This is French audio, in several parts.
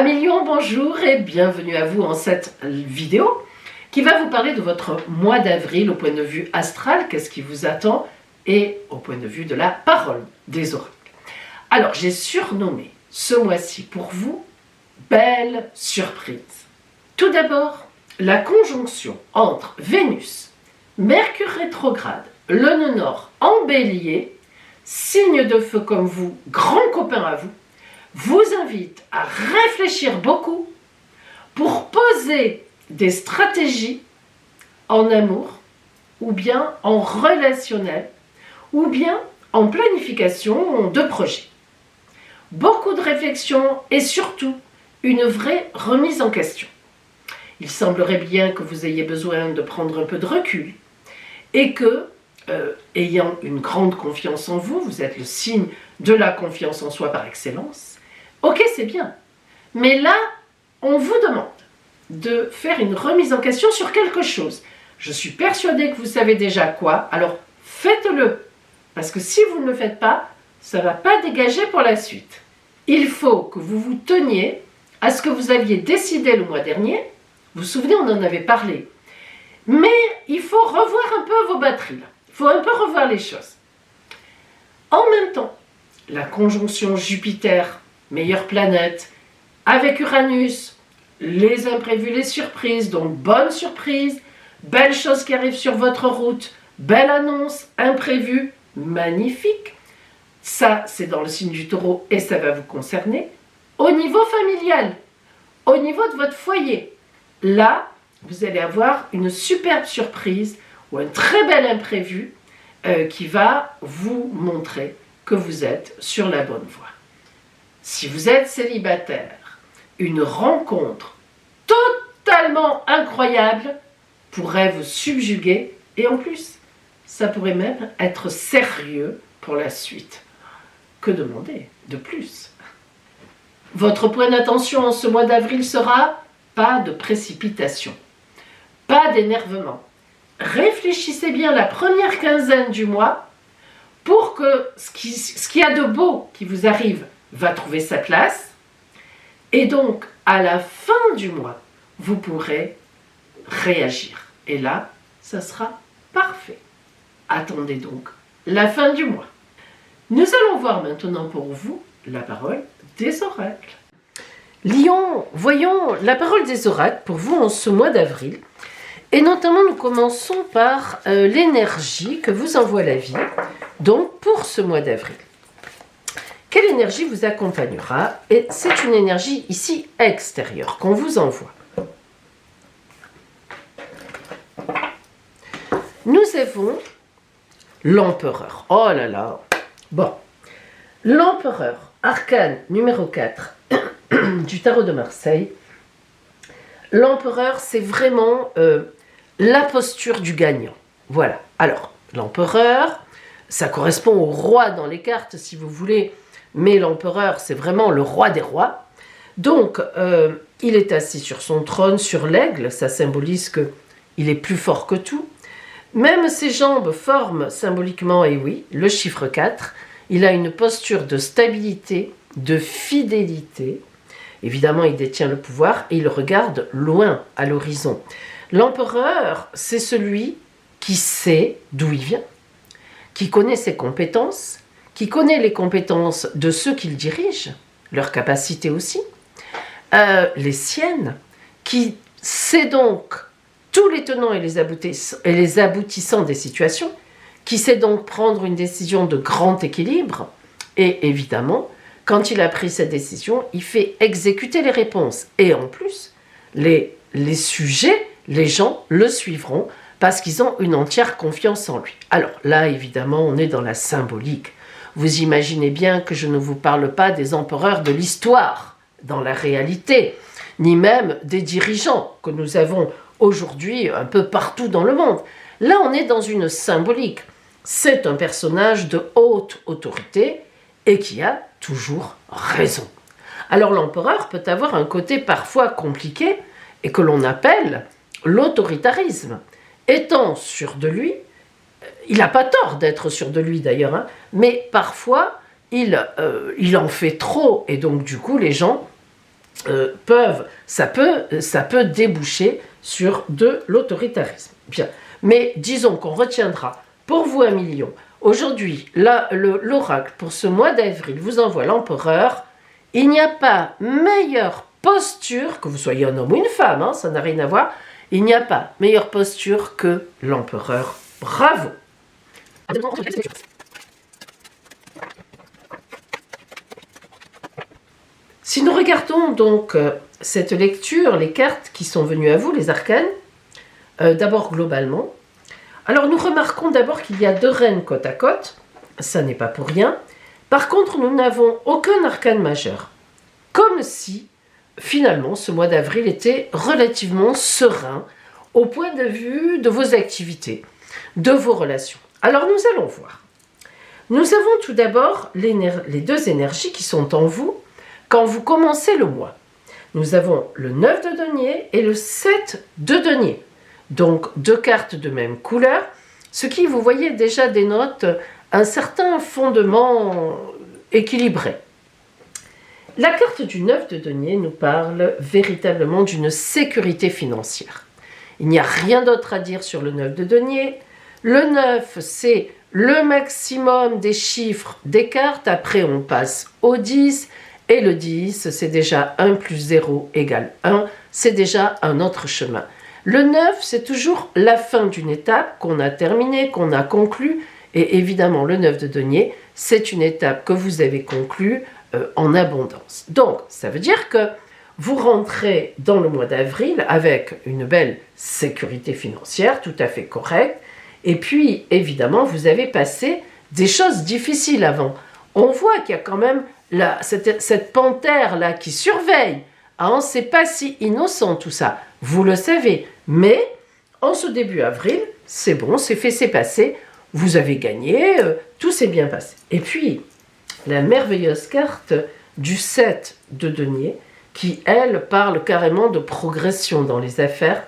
Amis Lions, bonjour et bienvenue à vous en cette vidéo qui va vous parler de votre mois d'avril au point de vue astral, qu'est-ce qui vous attend, et au point de vue de la parole des oracles. Alors, j'ai surnommé ce mois-ci pour vous « Belle surprise ». Tout d'abord, la conjonction entre Vénus, Mercure rétrograde, le nœud nord en bélier, signe de feu comme vous, grand copain à vous invite à réfléchir beaucoup pour poser des stratégies en amour, ou bien en relationnel, ou bien en planification de projets. Beaucoup de réflexion et surtout une vraie remise en question. Il semblerait bien que vous ayez besoin de prendre un peu de recul et que, ayant une grande confiance en vous, vous êtes le signe de la confiance en soi par excellence. Ok, c'est bien, mais là, on vous demande de faire une remise en question sur quelque chose. Je suis persuadée que vous savez déjà quoi, alors faites-le. Parce que si vous ne le faites pas, ça ne va pas dégager pour la suite. Il faut que vous vous teniez à ce que vous aviez décidé le mois dernier. Vous vous souvenez, on en avait parlé. Mais il faut revoir un peu vos batteries. Là. Il faut un peu revoir les choses. En même temps, la conjonction Jupiter, meilleure planète, avec Uranus, les imprévus, les surprises, donc bonne surprise, belle chose qui arrive sur votre route, belle annonce, imprévu, magnifique. Ça, c'est dans le signe du Taureau et ça va vous concerner. Au niveau familial, au niveau de votre foyer, là, vous allez avoir une superbe surprise ou un très bel imprévu qui va vous montrer que vous êtes sur la bonne voie. Si vous êtes célibataire, une rencontre totalement incroyable pourrait vous subjuguer et en plus, ça pourrait même être sérieux pour la suite. Que demander de plus? Votre point d'attention en ce mois d'avril sera pas de précipitation, pas d'énervement. Réfléchissez bien la première quinzaine du mois pour que ce qu'il y a de beau qui vous arrive va trouver sa place. Et donc, à la fin du mois, vous pourrez réagir. Et là, ça sera parfait. Attendez donc la fin du mois. Nous allons voir maintenant pour vous la parole des oracles. Lion, voyons la parole des oracles pour vous en ce mois d'avril. Et notamment, nous commençons par l'énergie que vous envoie la vie, donc pour ce mois d'avril. Quelle énergie vous accompagnera? Et c'est une énergie ici extérieure qu'on vous envoie. Nous avons l'empereur. Oh là là. Bon. L'empereur, arcane numéro 4 du tarot de Marseille. L'empereur, c'est vraiment la posture du gagnant. Voilà. Alors, l'empereur, ça correspond au roi dans les cartes, si vous voulez. Mais l'empereur, c'est vraiment le roi des rois. Donc, il est assis sur son trône, sur l'aigle. Ça symbolise qu'il est plus fort que tout. Même ses jambes forment symboliquement, et oui, le chiffre 4. Il a une posture de stabilité, de fidélité. Évidemment, il détient le pouvoir et il regarde loin, à l'horizon. L'empereur, c'est celui qui sait d'où il vient, qui connaît ses compétences, qui connaît les compétences de ceux qu'il dirige, leurs capacités aussi, les siennes, qui sait donc tous les tenants et les aboutissants des situations, qui sait donc prendre une décision de grand équilibre, et évidemment, quand il a pris cette décision, il fait exécuter les réponses. Et en plus, les sujets, les gens le suivront parce qu'ils ont une entière confiance en lui. Alors là, évidemment, on est dans la symbolique. Vous imaginez bien que je ne vous parle pas des empereurs de l'histoire, dans la réalité, ni même des dirigeants que nous avons aujourd'hui un peu partout dans le monde. Là, on est dans une symbolique. C'est un personnage de haute autorité et qui a toujours raison. Alors l'empereur peut avoir un côté parfois compliqué et que l'on appelle l'autoritarisme. Étant sûr de lui, il n'a pas tort d'être sûr de lui d'ailleurs, hein, mais parfois il en fait trop et donc du coup les gens ça peut déboucher sur de l'autoritarisme. Bien, mais disons qu'on retiendra pour vous 1 million. Aujourd'hui, l'oracle pour ce mois d'avril vous envoie l'empereur. Il n'y a pas meilleure posture, que vous soyez un homme ou une femme, hein, ça n'a rien à voir, il n'y a pas meilleure posture que l'empereur. Bravo! Si nous regardons donc cette lecture, les cartes qui sont venues à vous, les arcanes, d'abord globalement, alors nous remarquons d'abord qu'il y a 2 reines côte à côte, ça n'est pas pour rien. Par contre, nous n'avons aucun arcane majeur, comme si finalement ce mois d'avril était relativement serein au point de vue de vos activités, de vos relations. Alors nous allons voir. Nous avons tout d'abord les 2 énergies qui sont en vous quand vous commencez le mois. Nous avons le 9 de denier et le 7 de denier. Donc 2 cartes de même couleur, ce qui, vous voyez, déjà dénote un certain fondement équilibré. La carte du 9 de denier nous parle véritablement d'une sécurité financière. Il n'y a rien d'autre à dire sur le 9 de denier. Le 9, c'est le maximum des chiffres des cartes. Après, on passe au 10. Et le 10, c'est déjà 1 plus 0 égale 1. C'est déjà un autre chemin. Le 9, c'est toujours la fin d'une étape qu'on a terminée, qu'on a conclue. Et évidemment, le 9 de denier, c'est une étape que vous avez conclue en abondance. Donc, ça veut dire que vous rentrez dans le mois d'avril avec une belle sécurité financière, tout à fait correcte. Et puis, évidemment, vous avez passé des choses difficiles avant. On voit qu'il y a quand même cette panthère-là qui surveille. Hein, c'est pas si innocent tout ça, vous le savez. Mais, en ce début avril, c'est bon, c'est fait, c'est passé. Vous avez gagné, tout s'est bien passé. Et puis, la merveilleuse carte du 7 de denier, qui, elle, parle carrément de progression dans les affaires,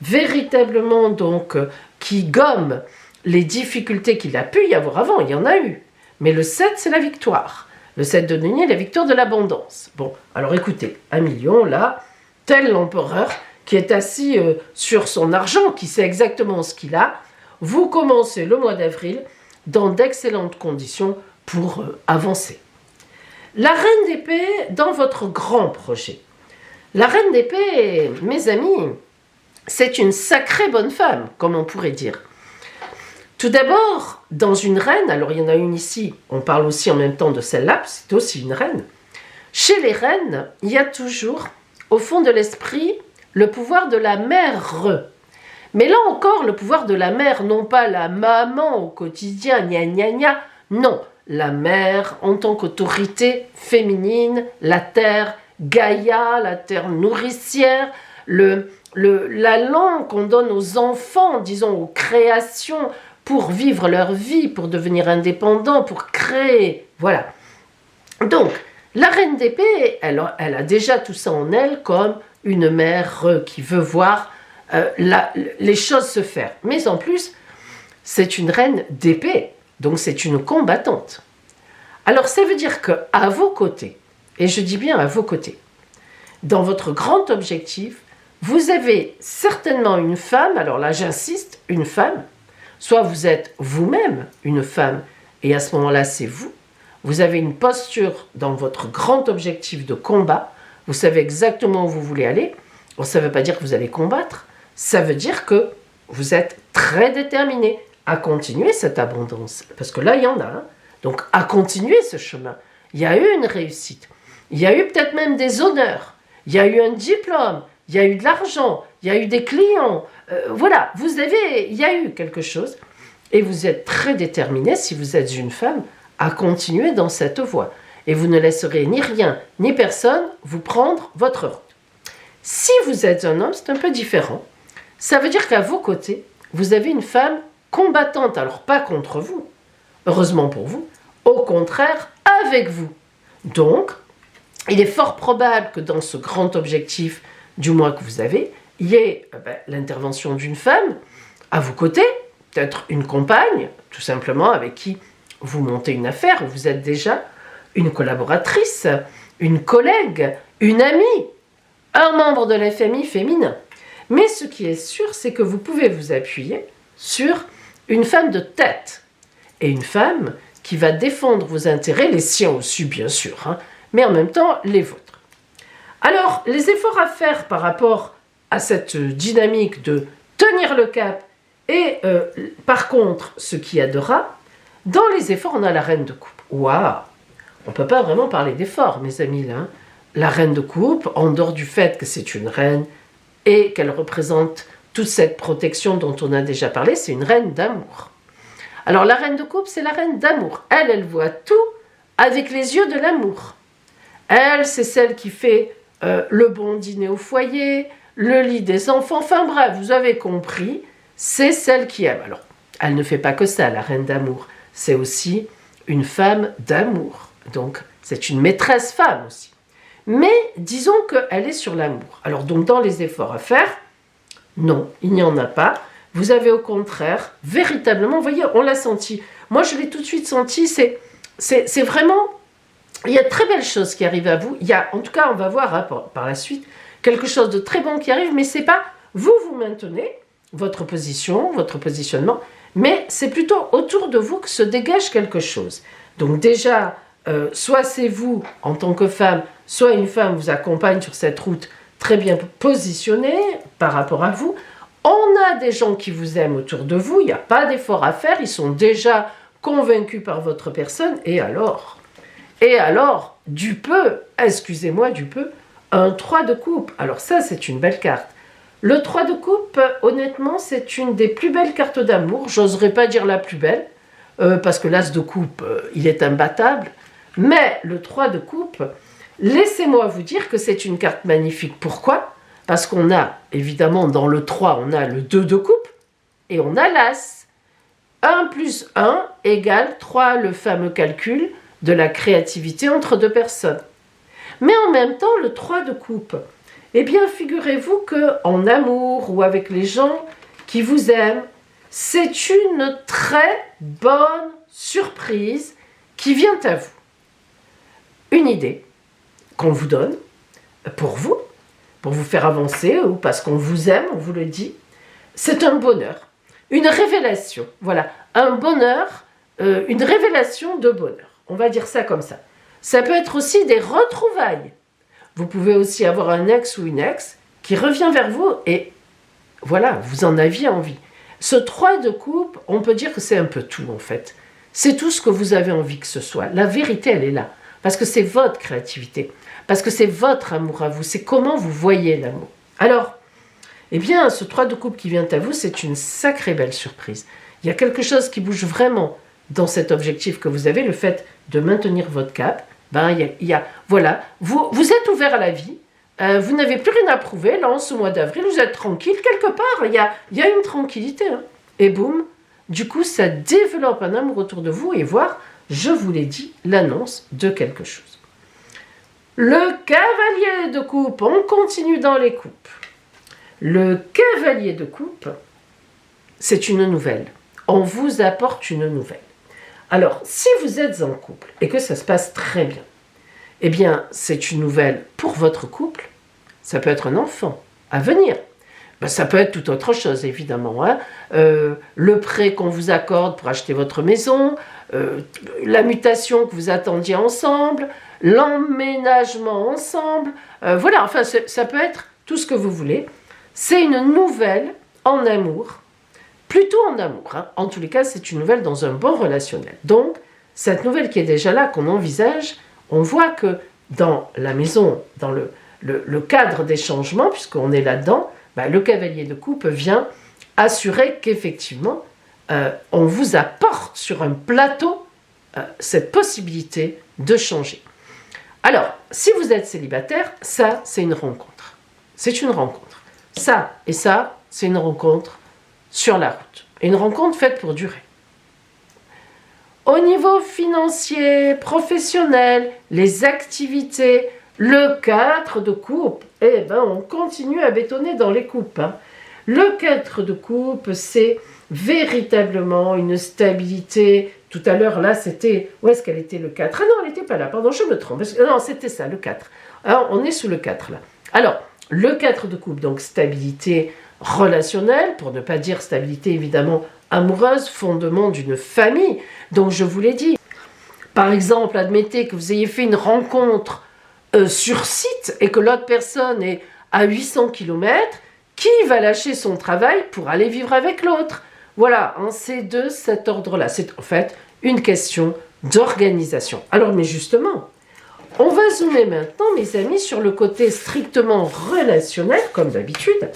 véritablement donc, qui gomme les difficultés qu'il a pu y avoir avant, il y en a eu. Mais le 7, c'est la victoire. Le 7 de denier, la victoire de l'abondance. Bon, alors écoutez, 1 million, là, tel l'empereur qui est assis sur son argent, qui sait exactement ce qu'il a, vous commencez le mois d'avril dans d'excellentes conditions pour avancer. La reine d'épée dans votre grand projet. La reine d'épée, mes amis, c'est une sacrée bonne femme, comme on pourrait dire. Tout d'abord, dans une reine, alors il y en a une ici, on parle aussi en même temps de celle-là, c'est aussi une reine. Chez les reines, il y a toujours, au fond de l'esprit, le pouvoir de la mère. Mais là encore, le pouvoir de la mère, non pas la maman au quotidien, gna gna gna, non, la mère en tant qu'autorité féminine, la terre Gaïa, la terre nourricière, la langue qu'on donne aux enfants, disons aux créations, pour vivre leur vie, pour devenir indépendants, pour créer, voilà. Donc, la reine d'épée, elle a déjà tout ça en elle comme une mère qui veut voir les choses se faire. Mais en plus, c'est une reine d'épée, donc c'est une combattante. Alors ça veut dire qu'à vos côtés, et je dis bien à vos côtés, dans votre grand objectif, vous avez certainement une femme, alors là j'insiste, une femme, soit vous êtes vous-même une femme, et à ce moment-là c'est vous, vous avez une posture dans votre grand objectif de combat, vous savez exactement où vous voulez aller. Bon, ça ne veut pas dire que vous allez combattre, ça veut dire que vous êtes très déterminé à continuer cette abondance. Parce que là, il y en a. Hein. Donc, à continuer ce chemin. Il y a eu une réussite. Il y a eu peut-être même des honneurs. Il y a eu un diplôme. Il y a eu de l'argent. Il y a eu des clients. Voilà, il y a eu quelque chose. Et vous êtes très déterminé, si vous êtes une femme, à continuer dans cette voie. Et vous ne laisserez ni rien, ni personne vous prendre votre route. Si vous êtes un homme, c'est un peu différent. Ça veut dire qu'à vos côtés, vous avez une femme combattante. Alors, pas contre vous, heureusement pour vous, au contraire, avec vous. Donc, il est fort probable que dans ce grand objectif du mois que vous avez, il y ait l'intervention d'une femme à vos côtés, peut-être une compagne, tout simplement, avec qui vous montez une affaire, vous êtes déjà une collaboratrice, une collègue, une amie, un membre de la famille féminin. Mais ce qui est sûr, c'est que vous pouvez vous appuyer sur une femme de tête. Et une femme qui va défendre vos intérêts, les siens aussi bien sûr, hein, mais en même temps les vôtres. Alors, les efforts à faire par rapport à cette dynamique de tenir le cap et par contre ce qui aidera, dans les efforts on a la reine de coupe. Waouh! On ne peut pas vraiment parler d'efforts, mes amis, là. Hein. La reine de coupe, en dehors du fait que c'est une reine et qu'elle représente toute cette protection dont on a déjà parlé, c'est une reine d'amour. Alors la reine de coupe, c'est la reine d'amour. Elle voit tout avec les yeux de l'amour. Elle, c'est celle qui fait le bon dîner au foyer, le lit des enfants, enfin bref, vous avez compris, c'est celle qui aime. Alors, elle ne fait pas que ça, la reine d'amour. C'est aussi une femme d'amour. Donc, c'est une maîtresse femme aussi. Mais disons qu'elle est sur l'amour. Alors, donc, dans les efforts à faire, non, il n'y en a pas. Vous avez au contraire, véritablement, vous voyez, on l'a senti. Moi, je l'ai tout de suite senti, c'est vraiment, il y a de très belles choses qui arrivent à vous. Il y a, en tout cas, on va voir hein, par la suite, quelque chose de très bon qui arrive, mais c'est pas, vous maintenez votre position, votre positionnement, mais c'est plutôt autour de vous que se dégage quelque chose. Donc déjà, soit c'est vous, en tant que femme, soit une femme vous accompagne sur cette route très bien positionnée par rapport à vous. On a des gens qui vous aiment autour de vous, il n'y a pas d'effort à faire, ils sont déjà convaincus par votre personne, et alors, du peu, excusez-moi, du peu, un 3 de coupe. Alors ça, c'est une belle carte. Le 3 de coupe, honnêtement, c'est une des plus belles cartes d'amour. J'oserais pas dire la plus belle, parce que l'As de coupe, il est imbattable. Mais le 3 de coupe, laissez-moi vous dire que c'est une carte magnifique. Pourquoi ? Parce qu'on a, évidemment, dans le 3, on a le 2 de coupe, et on a l'As. 1 plus 1 égale 3, le fameux calcul de la créativité entre deux personnes. Mais en même temps, le 3 de coupe, eh bien, figurez-vous qu'en amour ou avec les gens qui vous aiment, c'est une très bonne surprise qui vient à vous. Une idée qu'on vous donne pour vous faire avancer ou parce qu'on vous aime, on vous le dit. C'est un bonheur, une révélation. Voilà, un bonheur, une révélation de bonheur. On va dire ça comme ça. Ça peut être aussi des retrouvailles. Vous pouvez aussi avoir un ex ou une ex qui revient vers vous et voilà, vous en aviez envie. Ce 3 de coupe, on peut dire que c'est un peu tout en fait. C'est tout ce que vous avez envie que ce soit. La vérité, elle est là. Parce que c'est votre créativité. Parce que c'est votre amour à vous. C'est comment vous voyez l'amour. Alors, eh bien, ce 3 de coupe qui vient à vous, c'est une sacrée belle surprise. Il y a quelque chose qui bouge vraiment dans cet objectif que vous avez, le fait de maintenir votre cap. Voilà, vous êtes ouvert à la vie, vous n'avez plus rien à prouver, là en ce mois d'avril, vous êtes tranquille, quelque part, il y a une tranquillité. Hein. Et boum, du coup, ça développe un amour autour de vous et voir, je vous l'ai dit, l'annonce de quelque chose. Le cavalier de coupe, on continue dans les coupes. Le cavalier de coupe, c'est une nouvelle. On vous apporte une nouvelle. Alors, si vous êtes en couple et que ça se passe très bien, eh bien, c'est une nouvelle pour votre couple. Ça peut être un enfant à venir. Ben, ça peut être tout autre chose, évidemment. Hein. Le prêt qu'on vous accorde pour acheter votre maison, la mutation que vous attendiez ensemble, l'emménagement ensemble. Voilà, enfin, ça peut être tout ce que vous voulez. C'est une nouvelle en amour. Plutôt en amour. Hein. En tous les cas, c'est une nouvelle dans un bon relationnel. Donc, cette nouvelle qui est déjà là, qu'on envisage, on voit que dans la maison, dans le cadre des changements, puisqu'on est là-dedans, ben, le cavalier de coupe vient assurer qu'effectivement, on vous apporte sur un plateau cette possibilité de changer. Alors, si vous êtes célibataire, ça, c'est une rencontre. C'est une rencontre. Ça et ça, c'est une rencontre sur la route. Et une rencontre faite pour durer. Au niveau financier, professionnel, les activités, le 4 de coupe, eh ben on continue à bétonner dans les coupes. Hein. Le 4 de coupe, c'est véritablement une stabilité. Tout à l'heure, là, c'était... Où est-ce qu'elle était, le 4? Ah non, elle n'était pas là, pardon, je me trompe. Non, c'était ça, le 4. Alors, on est sous le 4, là. Alors, le 4 de coupe, donc stabilité relationnelle, pour ne pas dire stabilité, évidemment, amoureuse, fondement d'une famille. Donc, je vous l'ai dit. Par exemple, admettez que vous ayez fait une rencontre sur site et que l'autre personne est à 800 km, qui va lâcher son travail pour aller vivre avec l'autre? Voilà, hein, c'est de cet ordre-là. C'est en fait une question d'organisation. Alors, mais justement, on va zoomer maintenant, mes amis, sur le côté strictement relationnel, comme d'habitude,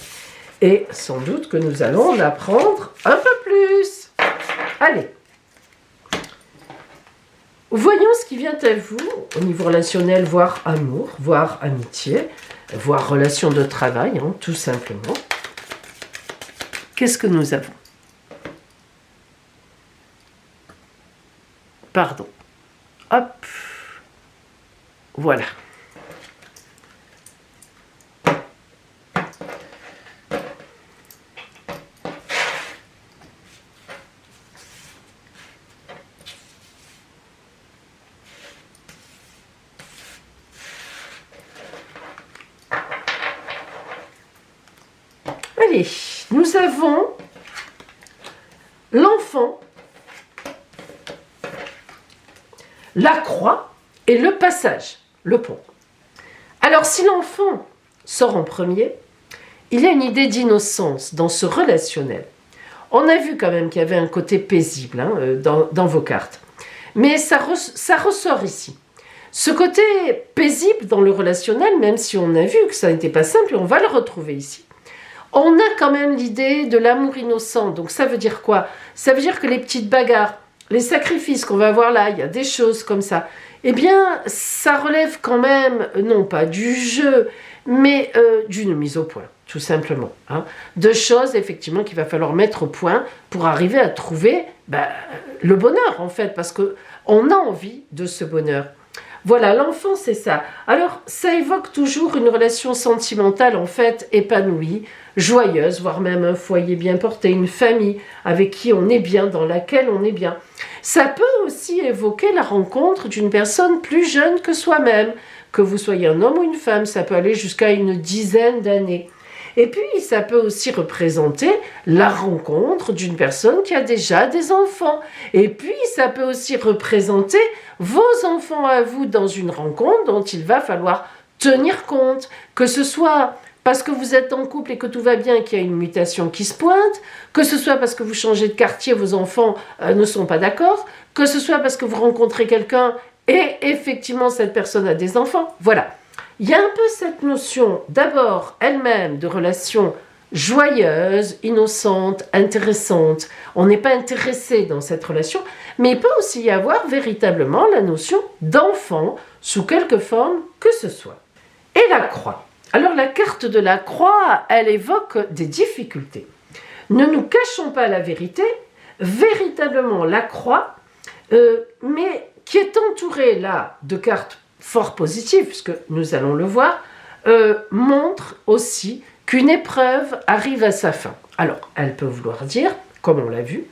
et sans doute que nous allons en apprendre un peu plus. Allez. Voyons ce qui vient à vous au niveau relationnel, voire amour, voire amitié, voire relation de travail, hein, tout simplement. Qu'est-ce que nous avons? Pardon. Hop. Voilà. Allez, nous avons l'enfant, la croix et le passage, le pont. Alors, si l'enfant sort en premier, il y a une idée d'innocence dans ce relationnel. On a vu quand même qu'il y avait un côté paisible hein, dans vos cartes. Mais ça ressort ici. Ce côté paisible dans le relationnel, même si on a vu que ça n'était pas simple, on va le retrouver ici. On a quand même l'idée de l'amour innocent. Donc ça veut dire quoi? Ça veut dire que les petites bagarres, les sacrifices qu'on va avoir là, il y a des choses comme ça. Eh bien, ça relève quand même, non pas du jeu, mais d'une mise au point, tout simplement. Hein. De choses, effectivement, qu'il va falloir mettre au point pour arriver à trouver le bonheur, en fait, parce qu'on a envie de ce bonheur. Voilà, l'enfant, c'est ça. Alors, ça évoque toujours une relation sentimentale, en fait, épanouie, joyeuse, voire même un foyer bien porté, une famille avec qui on est bien, dans laquelle on est bien. Ça peut aussi évoquer la rencontre d'une personne plus jeune que soi-même, que vous soyez un homme ou une femme, ça peut aller jusqu'à une dizaine d'années. Et puis, ça peut aussi représenter la rencontre d'une personne qui a déjà des enfants. Et puis, ça peut aussi représenter vos enfants à vous dans une rencontre dont il va falloir tenir compte. Que ce soit parce que vous êtes en couple et que tout va bien, qu'il y a une mutation qui se pointe, que ce soit parce que vous changez de quartier, vos enfants ne sont pas d'accord, que ce soit parce que vous rencontrez quelqu'un et effectivement cette personne a des enfants. Voilà. Il y a un peu cette notion, d'abord, elle-même, de relation joyeuse, innocente, intéressante. On n'est pas intéressé dans cette relation, mais il peut aussi y avoir véritablement la notion d'enfant, sous quelque forme que ce soit. Et la croix. Alors la carte de la croix, elle évoque des difficultés. Ne nous cachons pas la vérité, véritablement la croix, mais qui est entourée là de cartes fort positif, puisque nous allons le voir, montre aussi qu'une épreuve arrive à sa fin. Alors, elle peut vouloir dire, comme on l'a vu,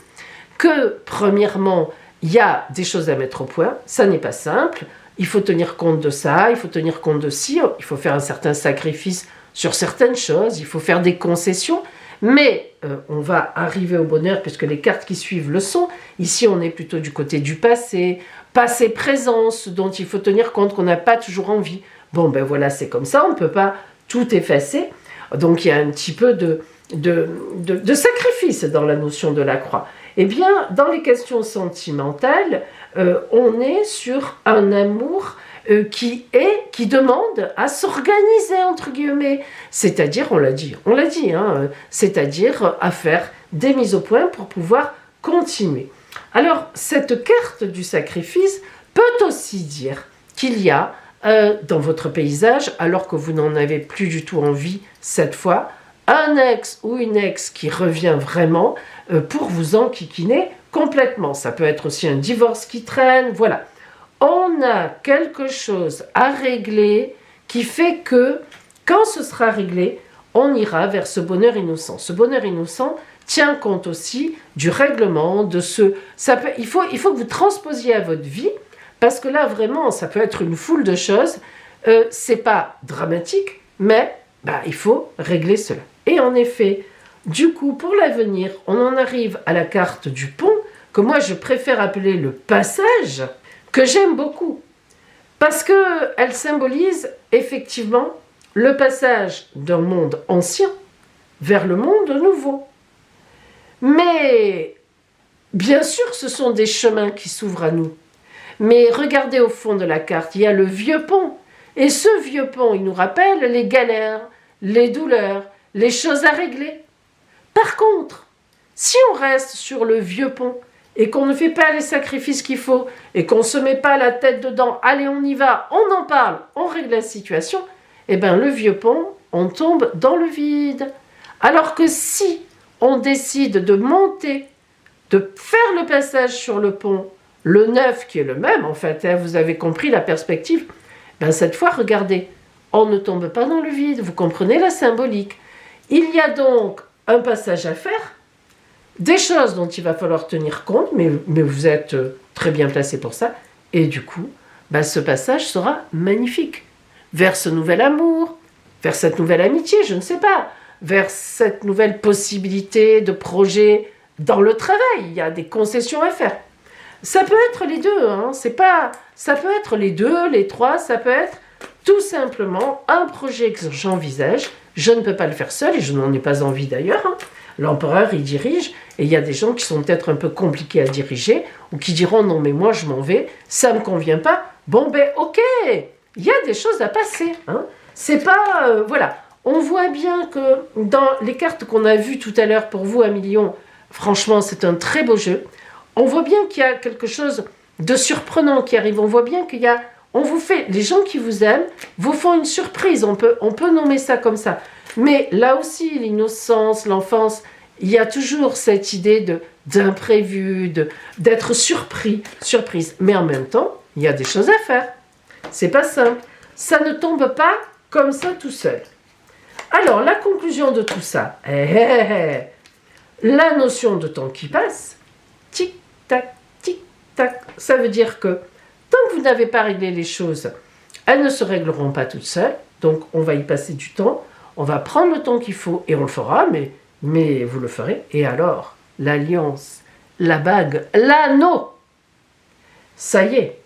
que premièrement, il y a des choses à mettre au point, ça n'est pas simple, il faut tenir compte de ça, il faut tenir compte de ci, il faut faire un certain sacrifice sur certaines choses, il faut faire des concessions, mais on va arriver au bonheur puisque les cartes qui suivent le sont. Ici, on est plutôt du côté du passé, passé-présence, dont il faut tenir compte qu'on n'a pas toujours envie. Bon, ben voilà, c'est comme ça, on ne peut pas tout effacer. Donc, il y a un petit peu de sacrifice dans la notion de la croix. Eh bien, dans les questions sentimentales, on est sur un amour qui demande à s'organiser, entre guillemets. C'est-à-dire, on l'a dit, hein, c'est-à-dire à faire des mises au point pour pouvoir continuer. Alors, cette carte du sacrifice peut aussi dire qu'il y a dans votre paysage, alors que vous n'en avez plus du tout envie cette fois, un ex ou une ex qui revient vraiment pour vous enquiquiner complètement. Ça peut être aussi un divorce qui traîne, voilà. On a quelque chose à régler qui fait que, quand ce sera réglé, on ira vers ce bonheur innocent. Ce bonheur innocent tient compte aussi du règlement, de ce... il faut que vous transposiez à votre vie, parce que là, vraiment, ça peut être une foule de choses. C'est pas dramatique, mais il faut régler cela. Et en effet, du coup, pour l'avenir, on en arrive à la carte du pont, que moi, je préfère appeler le passage, que j'aime beaucoup. Parce qu'elle symbolise, effectivement, le passage d'un monde ancien vers le monde nouveau. Mais, bien sûr, ce sont des chemins qui s'ouvrent à nous. Mais regardez au fond de la carte, il y a le vieux pont. Et ce vieux pont, il nous rappelle les galères, les douleurs, les choses à régler. Par contre, si on reste sur le vieux pont et qu'on ne fait pas les sacrifices qu'il faut et qu'on ne se met pas la tête dedans, allez, on y va, on en parle, on règle la situation, eh bien, le vieux pont, on tombe dans le vide. Alors que si on décide de monter, de faire le passage sur le pont, le neuf qui est le même, en fait, vous avez compris la perspective, cette fois, regardez, on ne tombe pas dans le vide, vous comprenez la symbolique. Il y a donc un passage à faire, des choses dont il va falloir tenir compte, mais vous êtes très bien placé pour ça, et du coup, ce passage sera magnifique. Vers ce nouvel amour, vers cette nouvelle amitié, je ne sais pas, vers cette nouvelle possibilité de projet dans le travail, il y a des concessions à faire. Ça peut être les deux, ça peut être les deux, les trois, ça peut être tout simplement un projet que j'envisage. Je ne peux pas le faire seul et je n'en ai pas envie d'ailleurs. L'empereur, il dirige et il y a des gens qui sont peut-être un peu compliqués à diriger ou qui diront non mais moi je m'en vais, ça ne me convient pas. Bon ok, il y a des choses à passer. C'est pas... voilà. On voit bien que dans les cartes qu'on a vues tout à l'heure pour vous à million, franchement c'est un très beau jeu. On voit bien qu'il y a quelque chose de surprenant qui arrive. On voit bien qu'il y a... les gens qui vous aiment vous font une surprise. On peut nommer ça comme ça. Mais là aussi, l'innocence, l'enfance, il y a toujours cette idée d'imprévu, d'être surprise. Mais en même temps, il y a des choses à faire. C'est pas simple. Ça ne tombe pas comme ça tout seul. Alors, la conclusion de tout ça, la notion de temps qui passe, tic-tac, tic-tac, ça veut dire que tant que vous n'avez pas réglé les choses, elles ne se régleront pas toutes seules. Donc, on va y passer du temps. On va prendre le temps qu'il faut et on le fera, mais vous le ferez. Et alors, l'alliance, la bague, l'anneau, ça y est,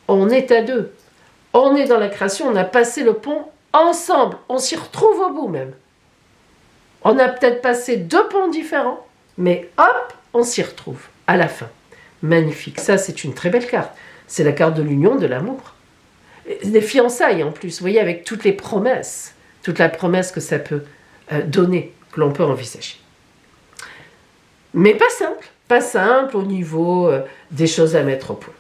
on est à deux. On est dans la création, on a passé le pont ensemble. On s'y retrouve au bout même. On a peut-être passé 2 ponts différents, mais hop, on s'y retrouve à la fin. Magnifique, ça c'est une très belle carte. C'est la carte de l'union, de l'amour. Des fiançailles en plus, vous voyez, avec toutes les promesses, toute la promesse que ça peut donner, que l'on peut envisager. Mais pas simple au niveau des choses à mettre au point.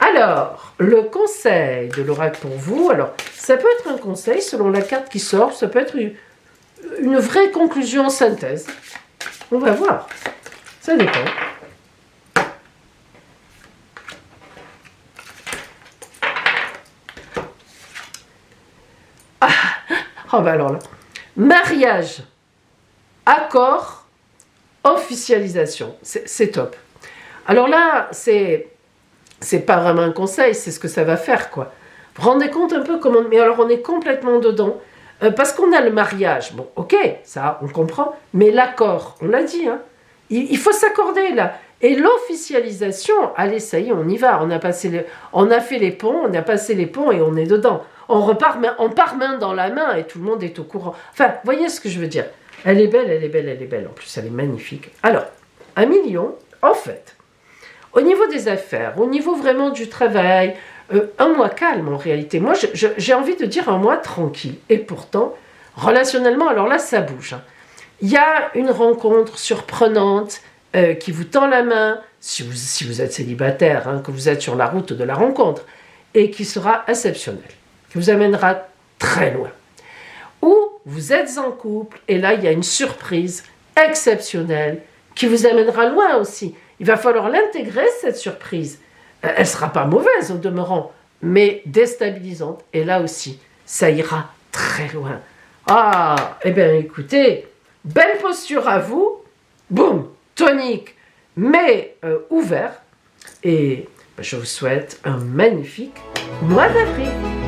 Alors, le conseil de l'oracle pour vous, alors ça peut être un conseil selon la carte qui sort, ça peut être une vraie conclusion en synthèse. On va voir, ça dépend. Alors là, mariage, accord, officialisation, c'est top. Alors là, c'est pas vraiment un conseil, c'est ce que ça va faire, quoi. Vous vous rendez compte un peu comment... Mais alors, on est complètement dedans, parce qu'on a le mariage. Bon, ok, ça, on comprend, mais l'accord, on l'a dit, il faut s'accorder, là. Et l'officialisation, allez, ça y est, on y va. On a fait les ponts, on a passé les ponts et on est dedans. On part main dans la main et tout le monde est au courant. Enfin, voyez ce que je veux dire. Elle est belle, elle est belle, elle est belle. En plus, elle est magnifique. Alors, 1 million, en fait, au niveau des affaires, au niveau vraiment du travail, un mois calme en réalité. Moi, j'ai envie de dire un mois tranquille. Et pourtant, relationnellement, alors là, ça bouge. Il y a une rencontre surprenante qui vous tend la main, si vous êtes célibataire, que vous êtes sur la route de la rencontre, et qui sera exceptionnelle, qui vous amènera très loin. Ou vous êtes en couple, et là, il y a une surprise exceptionnelle qui vous amènera loin aussi. Il va falloir l'intégrer, cette surprise. Elle ne sera pas mauvaise au demeurant, mais déstabilisante. Et là aussi, ça ira très loin. Ah, eh bien écoutez, belle posture à vous, boum, tonique, mais ouvert. Et je vous souhaite un magnifique mois d'avril.